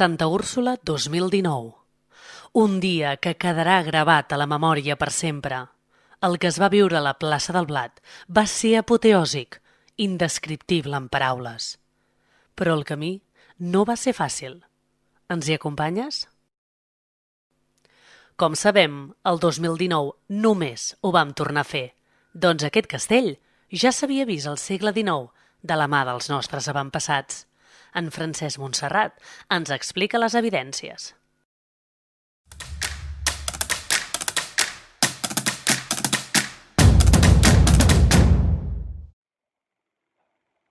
Santa Úrsula 2019. Un dia que quedarà gravat a la memòria per sempre. El que es va viure a la plaça del Blat va ser apoteòsic, indescriptible en paraules. Però el camí no va ser fàcil. Ens hi acompanyes? Com sabem, el 2019 només ho vam tornar a fer. Doncs aquest castell ja s'havia vist al segle XIX de la mà dels nostres avantpassats. En Francesc Montserrat ens explica les evidències.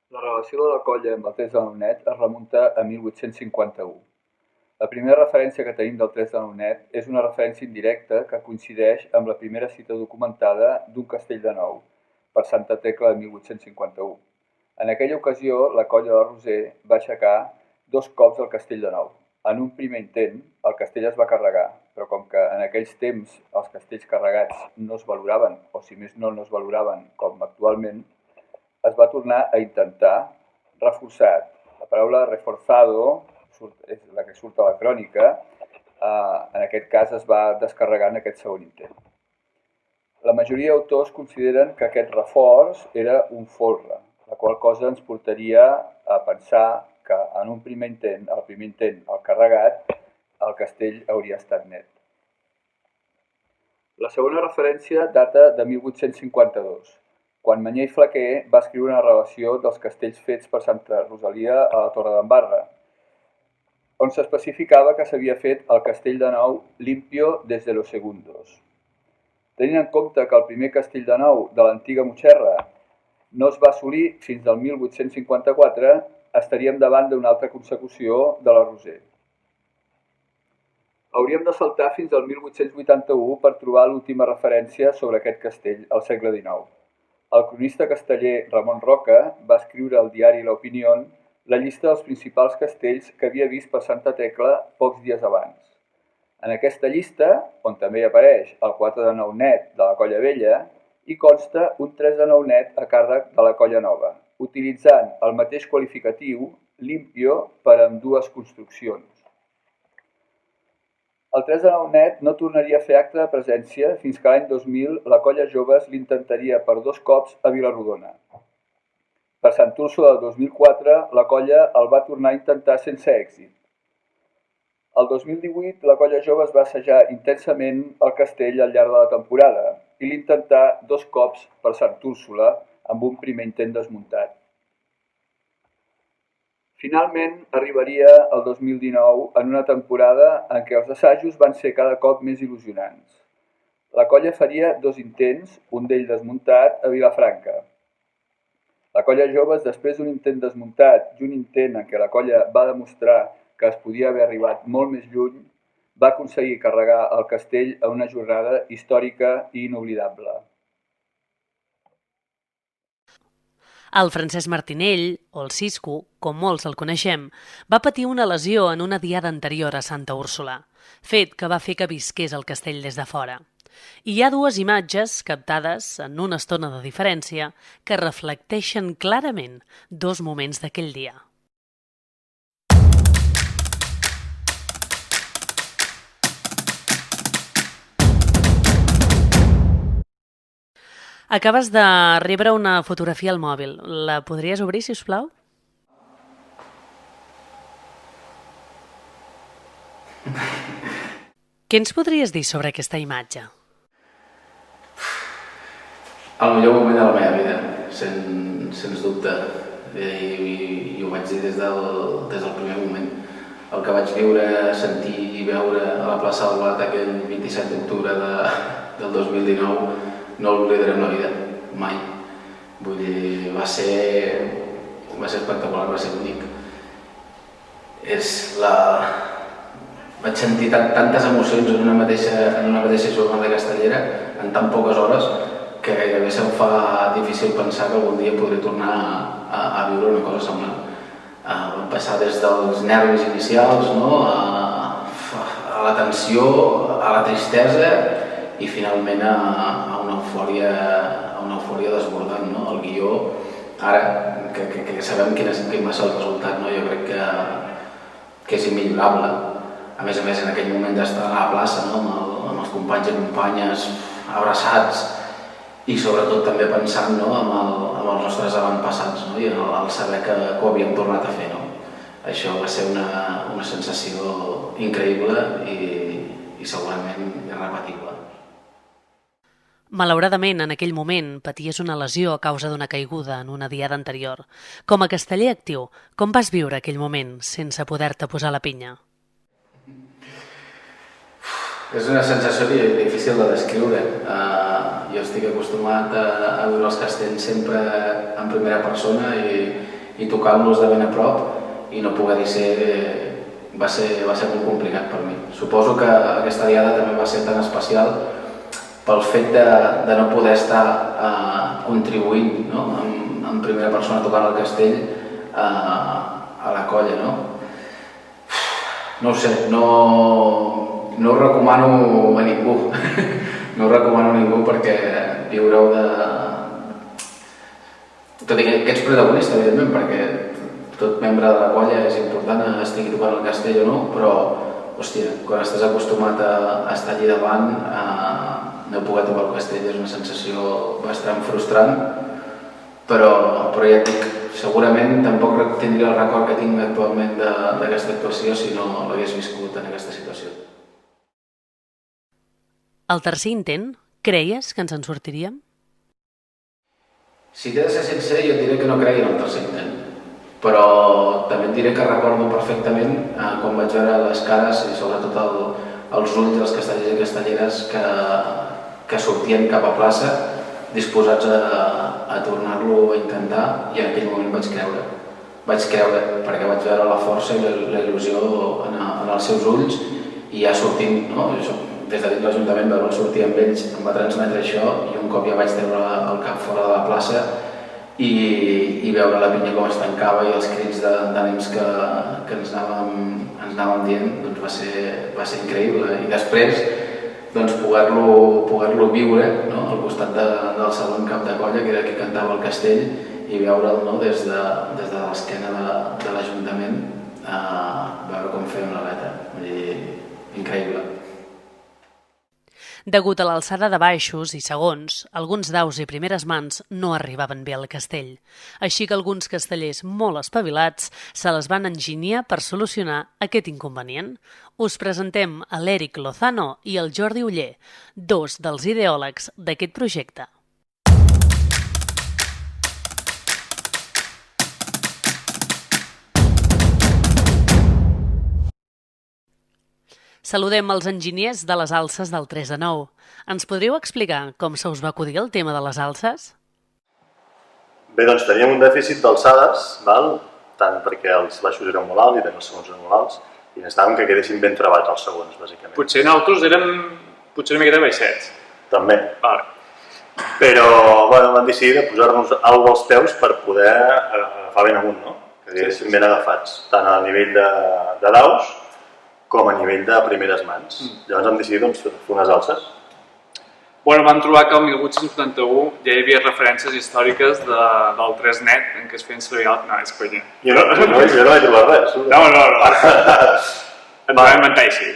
La relació de la colla amb el 3 de Nonet es remunta a 1851. La primera referència que tenim del 3 de Nonet és una referència indirecta que coincideix amb la primera cita documentada d'un castell de Nou, per Santa Tecla de 1851. En aquella ocasió, la colla de Roser va aixecar 2 cops el castell de Nou. En un primer intent, el castell es va carregar, però com que en aquells temps els castells carregats no es valoraven, o si més no es valoraven com actualment, es va tornar a intentar reforçat. La paraula reforzado és la que surt a la crònica, en aquest cas es va descarregar en aquest segon intent. La majoria d'autors consideren que aquest reforç era un folre, la qual cosa ens portaria a pensar que en un primer intent, el carregat, el castell hauria estat net. La segona referència data de 1852, quan Mañé i Flaquer va escriure una relació dels castells fets per Santa Rosalia a la Torre d'Embarra, on s'especificava que s'havia fet el castell de Nou limpio desde los segundos. Tenint en compte que el primer castell de Nou de l'antiga Motxerra no es va assolir fins al 1854, estaríem davant d'una altra consecució de la Roser. Hauríem de saltar fins al 1881 per trobar l'última referència sobre aquest castell al segle XIX. El cronista casteller Ramon Roca va escriure al diari La Opinión la llista dels principals castells que havia vist per Santa Tecla pocs dies abans. En aquesta llista, on també hi apareix el 4 de Nou net de la Colla Vella, hi consta un 3 de Nou net a càrrec de la Colla Nova, utilitzant el mateix qualificatiu limpio per a ambdues construccions. El 3 de Nou net no tornaria a fer acte de presència fins que l'any 2000 la Colla Joves l'intentaria per 2 cops a Vilarrodona. Per Sant Úrsula del 2004 la colla el va tornar a intentar sense èxit. El 2018 la Colla Joves va assajar intensament el castell al llarg de la temporada i l'intentà 2 cops per Sant Úrsula amb un primer intent desmuntat. Finalment arribaria el 2019 en una temporada en què els assajos van ser cada cop més il·lusionants. La colla faria 2 intents, un d'ells desmuntat, a Vilafranca. La Colla Joves, després d'un intent desmuntat i un intent en què la colla va demostrar que es podia haver arribat molt més lluny, va aconseguir carregar el castell a una jornada històrica i inoblidable. El Francesc Martinell, o el Cisco, com molts el coneixem, va patir una lesió en una diada anterior a Santa Úrsula, fet que va fer que visqués el castell des de fora. I hi ha 2 imatges captades en una estona de diferència que reflecteixen clarament 2 moments d'aquell dia. Acabes de rebre una fotografia al mòbil. La podries obrir, si us plau? Què ens podries dir sobre aquesta imatge? El millor moment de la meva vida, sens dubte, i ho vaig dir des del primer moment. El que vaig viure, sentir i veure a la plaça del Blat aquell 27 d'octubre del 2019 no l'oblidaré en la vida, mai. Vull dir, va ser espectacular, va ser bonic. Vaig sentir tantes emocions en una mateixa jornada castellera en tan poques hores que gairebé se'm fa difícil pensar que algun dia podré tornar a viure una cosa semblant. Vam passar des dels nervis inicials, no? a la tensió, a la tristesa i finalment a una eufòria desbordant. No? El guió, ara que sabem quin va ser el resultat, no? Jo crec és immillorable. A més, en aquell moment d'estar a la plaça, no? amb els companys i companyes abraçats i sobretot també pensant, no? amb els nostres avantpassats, no? I el saber que ho havíem tornat a fer. No? Això va ser una sensació increïble i segurament irrepetible. Malauradament, en aquell moment, paties una lesió a causa d'una caiguda en una diada anterior. Com a casteller actiu, com vas viure aquell moment sense poder-te posar la pinya? És una sensació difícil de descriure. Jo estic acostumat a viure els castells sempre en primera persona i tocant-los de ben a prop i no poder-hi ser va ser molt complicat per mi. Suposo que aquesta diada també va ser tan especial pel fet de no poder estar contribuint, no? en primera persona tocant el castell a la colla. No? No ho sé, no ho recomano a ningú. No ho recomano a ningú perquè viure-ho de... Tot i que ets protagonista, evidentment, perquè tot membre de la colla és important, estigui tocant el castell o no, però, hòstia, quan estàs acostumat a estar allí davant, no poder tocar el castell és una sensació bastant frustrant, però ja et dic, segurament tampoc tindria el record que tinc actualment d'aquesta actuació si no l'hagués viscut en aquesta situació. Al tercer intent, creies que ens en sortiríem? Si t'he de ser sincer, jo et diré que no creia en el tercer intent, però també et diré que recordo perfectament quan vaig veure les cares i sobretot els ulls dels castellers i castelleres que sortien cap a plaça disposats a tornar-lo a intentar, i en aquell moment vaig creure. Vaig creure perquè vaig veure la força i la il·lusió en els seus ulls i ja sortint, no? Des de dins l'Ajuntament veure'l sortir amb ells em va transmetre això i un cop ja vaig treure el cap fora de la plaça i veure la pinya com es tancava i els crits d'ànims que ens anàvem dient, doncs va ser increïble. I després doncs, poder-lo viure, no? Al costat del segon cap de colla, que era qui cantava el castell, i veure'l, no? des de l'esquena de l'Ajuntament, veure com feien la letra. Increïble. Degut a l'alçada de baixos i segons, alguns daus i primeres mans no arribaven bé al castell. Així que alguns castellers molt espavilats se les van enginyar per solucionar aquest inconvenient. Us presentem a l'Eric Lozano i el Jordi Oller, dos dels ideòlegs d'aquest projecte. Saludem els enginyers de les alces del 3 de 9. Ens podríeu explicar com se us va acudir el tema de les alces? Bé, doncs teníem un dèficit d'alçades, tant perquè els baixos eren molt alts i també els segons eren molt alts, i necessitàvem que quedessin ben trebats els segons, bàsicament. Potser nosaltres érem una miqueta baixets. També. Vale. Però vam decidir de posar-nos alguna cosa als peus per poder agafar ben amunt, no? Que quedessin ben agafats, tant a nivell de daus com a nivell de primeres mans. Llavors vam decidir fer unes alces. Bueno, vam trobar que el 1871 ja hi havia referències històriques del 3net en què es feien servir alt... No, és conya. Jo no vaig trobar res. No. Ens vam inventar així.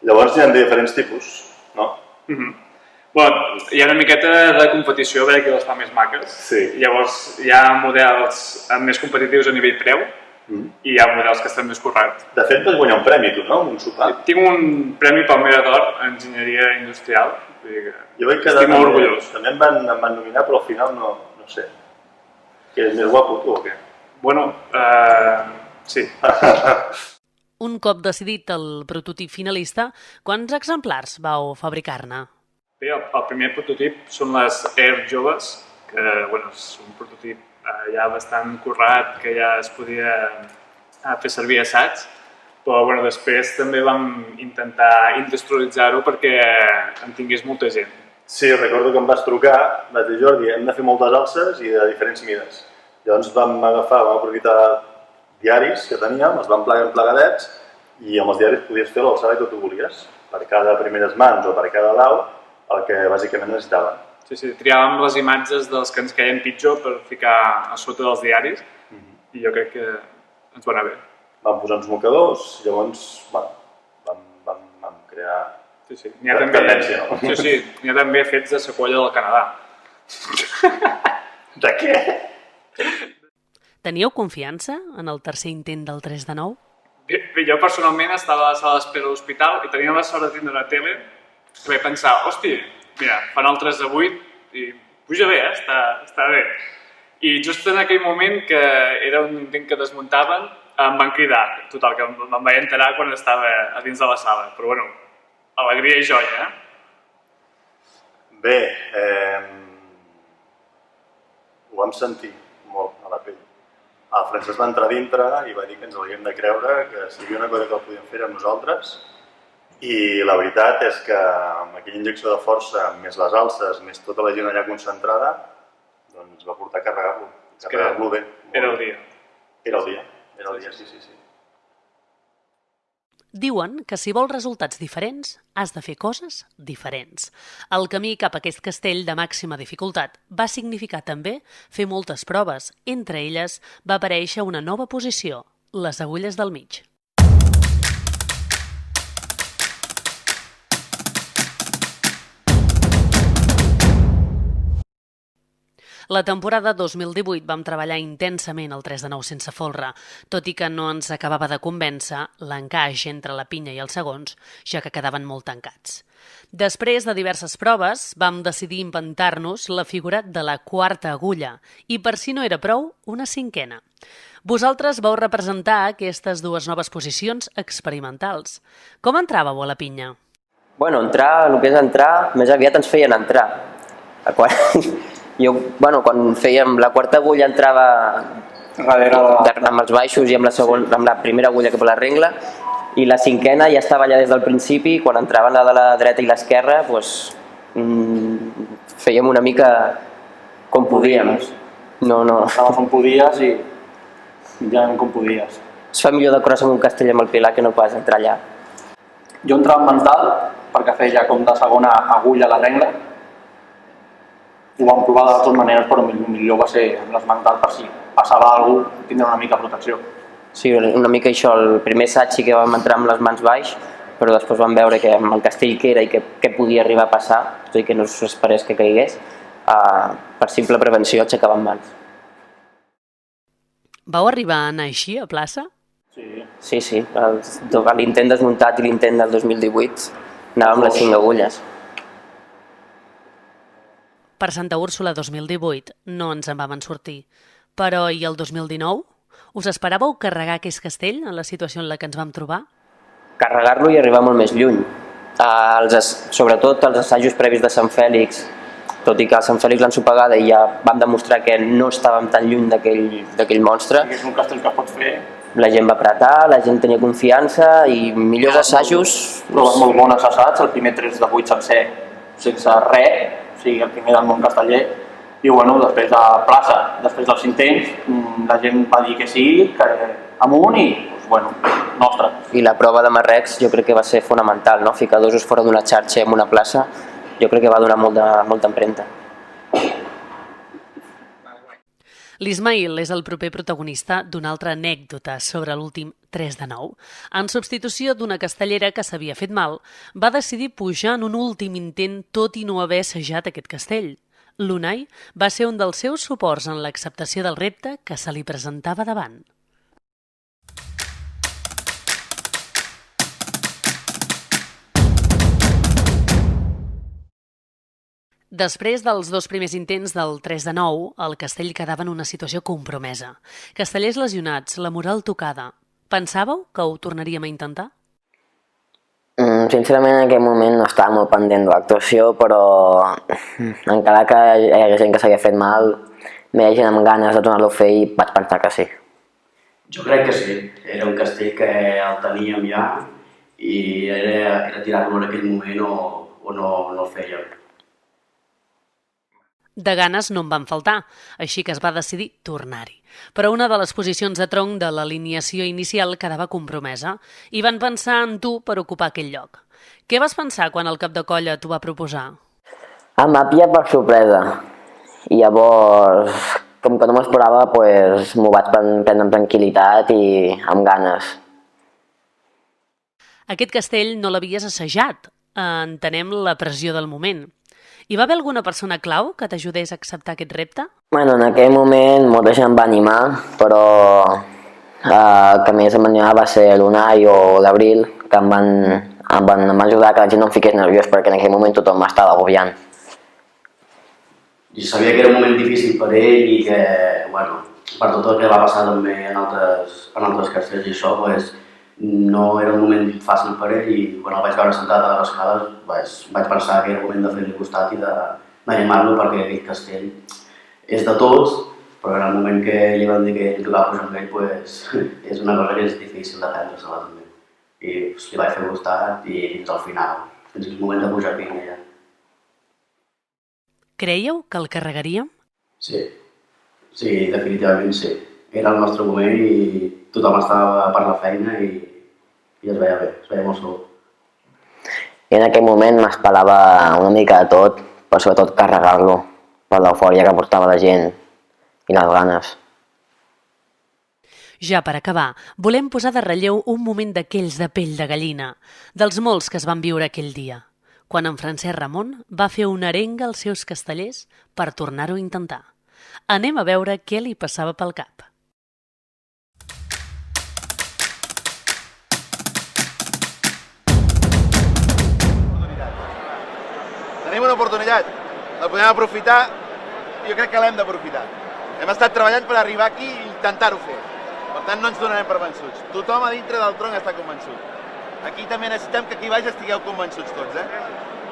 Llavors hi ha diferents tipus, no? Bueno, hi ha una miqueta de competició a veure qui les fa més maques. Sí. Llavors hi ha models més competitius a nivell preu i hi ha models que estan més currats. De fet, vas guanyar un premi, tu, no? Un sopar. Tinc un premi Palmera d'Or en enginyeria industrial. Jo vaig quedar... Estic molt orgullós. També em van nominar, però al final no sé. Que és més guapo, tu, o què? Bueno, sí. Un cop decidit el prototip finalista, quants exemplars vau fabricar-ne? Bé, el primer prototip són les Air joves, que és un prototip ja bastant currat, que ja es podia fer servir assaigs, però després també vam intentar industrialitzar-ho perquè en tingués molta gent. Sí, recordo que em vas trucar, vaig dir, Jordi, hem de fer moltes alces i de diferents mides. Llavors vam aprofitar diaris que teníem, els vam plegar en plegadets i amb els diaris podies fer l'alçada que tu volies, per cada primeres mans o per cada dau, el que bàsicament necessitaven. Sí, triàvem les imatges dels que ens queien pitjor per ficar a sota dels diaris i jo crec que ens va anar bé. vam posar uns mocadors, llavors vam crear Sí. N'hi ha també, tendència. sí, n'hi ha també fets de seqüela del Canadà. De què? Teníeu confiança en el tercer intent del 3 de 9? Bé, jo personalment estava a la sala d'espera de l'hospital i tenia la sort de tindre la tele que vaig pensar, hòstia, mira, fan el 3 de 8 i puja bé, està bé. I just en aquell moment, que era un intent que desmuntaven, em van cridar. Total, que me'n vaig enterar quan estava a dins de la sala. Però bueno, alegria i joia, Bé, ho vam sentir molt a la pell. El Francesc va entrar dintre i va dir que ens l'havíem de creure, que si hi havia una cosa que el podíem fer amb nosaltres. I la veritat és que amb aquella injecció de força, més les alces, més tota la gent allà concentrada, doncs va portar a carregar-lo bé. Era el dia. Era el dia, sí. Diuen que si vols resultats diferents, has de fer coses diferents. El camí cap a aquest castell de màxima dificultat va significar també fer moltes proves. Entre elles va aparèixer una nova posició, les agulles del mig. La temporada 2018 vam treballar intensament el 3 de 9 sense folre, tot i que no ens acabava de convèncer l'encaix entre la pinya i els segons, ja que quedaven molt tancats. Després de diverses proves, vam decidir inventar-nos la figura de la quarta agulla i, per si no era prou, una cinquena. Vosaltres vau representar aquestes dues noves posicions experimentals. Com entràveu a la pinya? Bueno, el que és entrar, més aviat ens feien entrar. Quan fèiem la quarta agulla entrava amb els baixos i amb la primera agulla cap a la rengla, i la cinquena ja estava allà des del principi. Quan entraven la de la dreta i l'esquerra, fèiem una mica com podíem. Estaves on podies i mitjanament com podies. Es fa millor decorar-se amb un castell amb el pilar que no pas entrar allà. Jo entrava amb mans dalt perquè feia com de segona agulla a la rengla. Ho vam provar de totes maneres, però millor va ser amb les mans dalt per si passava alguna cosa, tindre una mica de protecció. Sí, una mica això. El primer assaig sí que vam entrar amb les mans baix, però després vam veure que amb el castell que era i què podia arribar a passar, tot i que no s'esperés que caigués, per simple prevenció aixecàvem mans. Vau arribar a anar així a plaça? Sí. L'intent desmuntat i l'intent del 2018 anàvem les 5 agulles. Per Santa Úrsula 2018 no ens en vam sortir. Però i el 2019? Us esperàveu carregar aquest castell en la situació en la que ens vam trobar? Carregar-lo i arribar molt més lluny. Sobretot els assajos previs de Sant Fèlix, tot i que a Sant Fèlix l'ensopegada i ja vam demostrar que no estàvem tan lluny d'aquell monstre. És un castell que pots fer. La gent va apretar, la gent tenia confiança i millors assajos. Proves molt bones assaigs, el primer 3 de 8 sencer, sense res, o sigui, el primer del món casteller. I després de plaça, després dels intents, la gent va dir que sí, que amunt i, nostre. I la prova de Marrecs jo crec que va ser fonamental, no? Ficar dosos fora d'una xarxa en una plaça, jo crec que va donar molta empremta. L'Ismail és el proper protagonista d'una altra anècdota sobre l'últim 3 de 9. En substitució d'una castellera que s'havia fet mal, va decidir pujar en un últim intent tot i no haver assajat aquest castell. L'Unai va ser un dels seus suports en l'acceptació del repte que se li presentava davant. Després dels 2 primers intents del 3 de 9, el castell quedava en una situació compromesa. Castellers lesionats, la moral tocada. Pensàveu que ho tornaríem a intentar? Sincerament en aquell moment no estava molt pendent de l'actuació, però encara que hi hagués gent que s'havia fet mal, hi havia gent amb ganes de tornar-lo a fer i vaig pensar que sí. Jo crec que sí. Era un castell que el teníem ja i era tirar-lo en aquell moment o no el fèiem. De ganes no en van faltar, així que es va decidir tornar-hi. Però una de les posicions de tronc de l'alineació inicial quedava compromesa i van pensar en tu per ocupar aquell lloc. Què vas pensar quan el cap de colla t'ho va proposar? Em va pillar per sorpresa. I llavors, Com que no m'esperava, doncs, m'ho vaig prendre amb tranquil·litat i amb ganes. Aquest castell no l'havies assajat. Entenem la pressió del moment. Hi va haver alguna persona clau que t'ajudés a acceptar aquest repte? Bueno, en aquell moment molta gent em va animar, però el que més em va animar va ser l'Unai o l'Abril, que em van ajudar que la gent no em fiqués nerviós, perquè en aquell moment tothom m'estava agobiant. Jo sabia que era un moment difícil per ell i que, bueno, per tot el que va passar també en altres castells i això, pues, no era un moment fàcil per ell i quan el vaig veure sentat a les escales vaig pensar que era el moment de fer-li costat i d'animar-lo perquè aquest castell és de tots, però en el moment que li van dir que li tocava pujar amb ell, pues, és una cosa que és difícil de prendre-se-la també. I pues, li vaig fer costat i fins al final, fins al moment de pujar a pinya ja. Creieu que el carregaríem? Sí, definitivament sí. Era el nostre moment i tothom estava per la feina i es veia bé, es veia molt segur. I en aquell moment m'esperava una mica de tot, però sobretot carregar-lo, per l'eufòria que portava la gent i les ganes. Ja per acabar, volem posar de relleu un moment d'aquells de pell de gallina, dels molts que es van viure aquell dia, quan en Francesc Ramon va fer una arenga als seus castellers per tornar-ho a intentar. Anem a veure què li passava pel cap. Tenim una oportunitat, la podem aprofitar, jo crec que l'hem d'aprofitar. Hem estat treballant per arribar aquí i intentar-ho fer. Per tant, no ens donarem per vençuts. Tothom a dintre del tronc està convençut. Aquí també necessitem que aquí baix estigueu convençuts tots,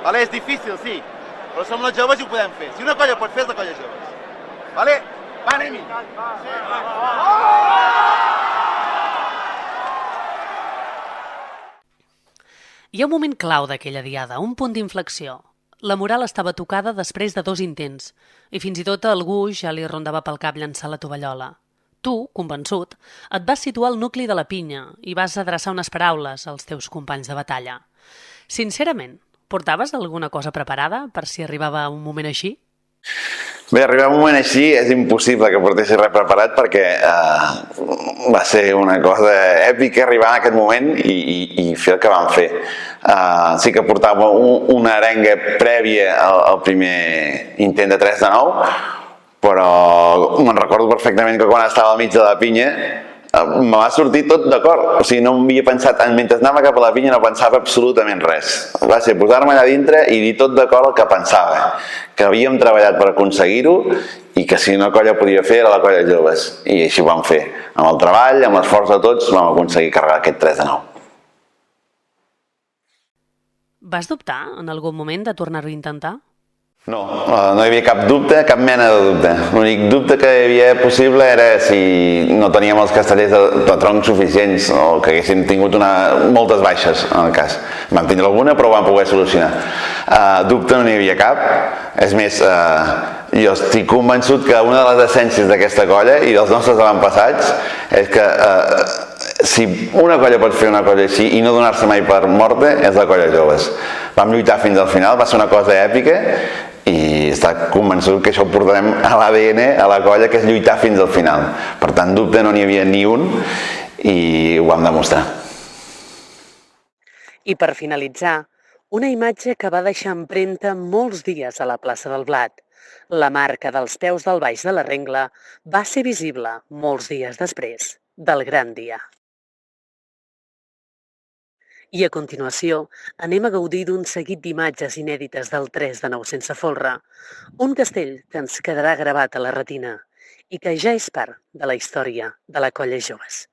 Vale? És difícil, sí, però som els joves i ho podem fer. Si una colla pot fer, és la colla joves. Vale? Va, anem-hi! Hi ha un moment clau d'aquella diada, un punt d'inflexió. La moral estava tocada després de 2 intents i fins i tot a algú ja li rondava pel cap llançar la tovallola. Tu, convençut, et vas situar al nucli de la pinya i vas adreçar unes paraules als teus companys de batalla. Sincerament, portaves alguna cosa preparada per si arribava un moment així? Bé, arribar a un moment així és impossible que portessi res preparat perquè va ser una cosa èpica arribar en aquest moment i fer el que vam fer. Sí que portava una arenga prèvia al primer intent de 3 de 9, però me'n recordo perfectament que quan estava al mig de la pinya me va sortir tot d'acord, o sigui, no m'havia pensat, mentre anava cap a la pinya no pensava absolutament res. Va ser posar-me allà dintre i dir tot d'acord el que pensava, que havíem treballat per aconseguir-ho i que si una colla podia fer era la colla joves, i així ho vam fer. Amb el treball, amb l'esforç de tots, vam aconseguir carregar aquest 3 de 9. Vas dubtar en algun moment de tornar-ho a intentar? No, no hi havia cap dubte, cap mena de dubte. L'únic dubte que hi havia possible era si no teníem els castellers de tronc suficients o que haguéssim tingut moltes baixes, en el cas. Vam tindre alguna, però ho vam poder solucionar. Dubte no n'hi havia cap. És més, jo estic convençut que una de les essències d'aquesta colla i dels nostres avantpassats és que si una colla pot fer una colla així i no donar-se mai per morta, és la colla joves. Vam lluitar fins al final, va ser una cosa èpica i està convençut que això ho portarem a l'ADN, a la colla, que és lluitar fins al final. Per tant, dubte no n'hi havia ni un i ho vam demostrar. I per finalitzar, una imatge que va deixar empremta molts dies a la plaça del Blat. La marca dels peus del baix de la rengla va ser visible molts dies després del gran dia. I a continuació anem a gaudir d'un seguit d'imatges inèdites del 3 de 9 sense folre, un castell que ens quedarà gravat a la retina i que ja és part de la història de la colla joves.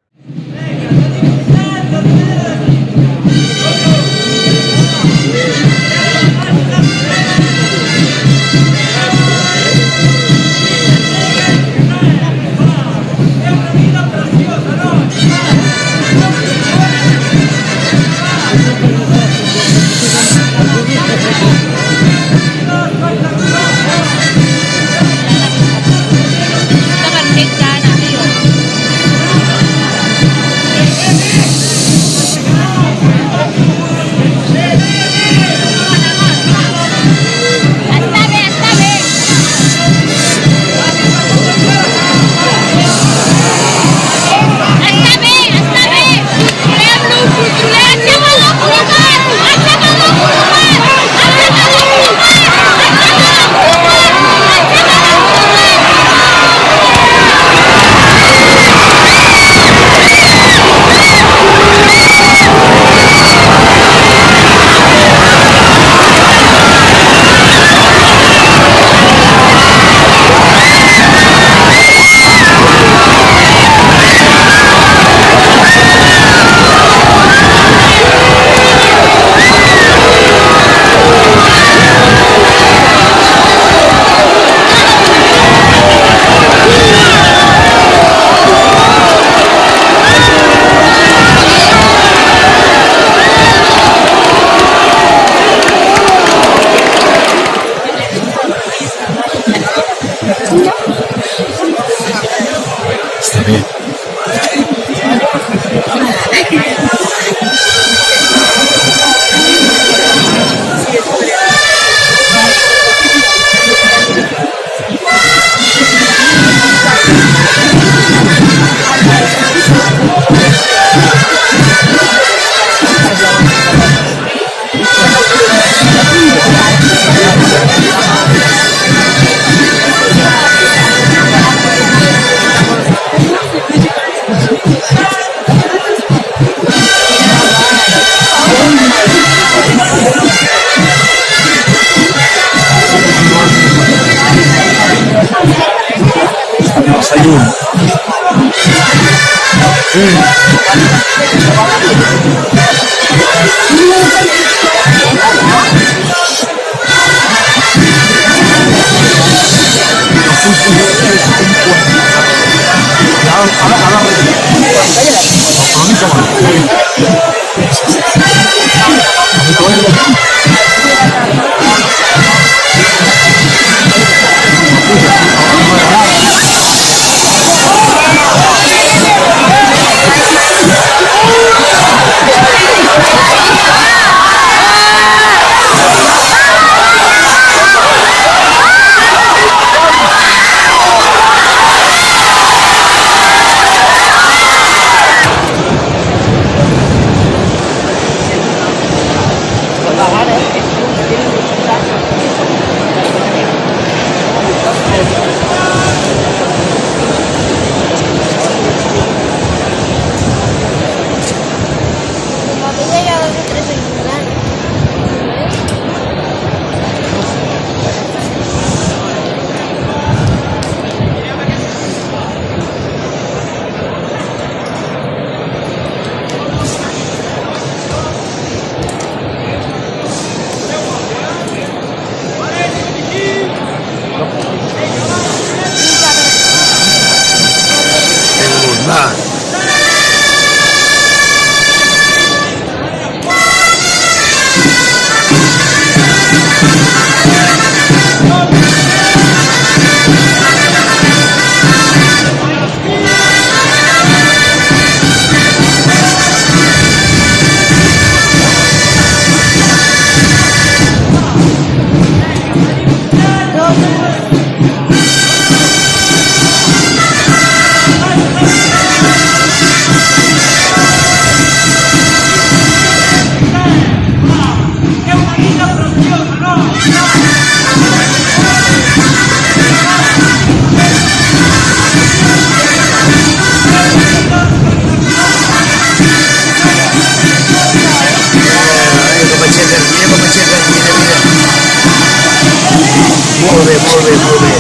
Molt bé, molt bé, molt bé.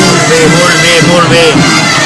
Molt bé, molt bé, molt bé.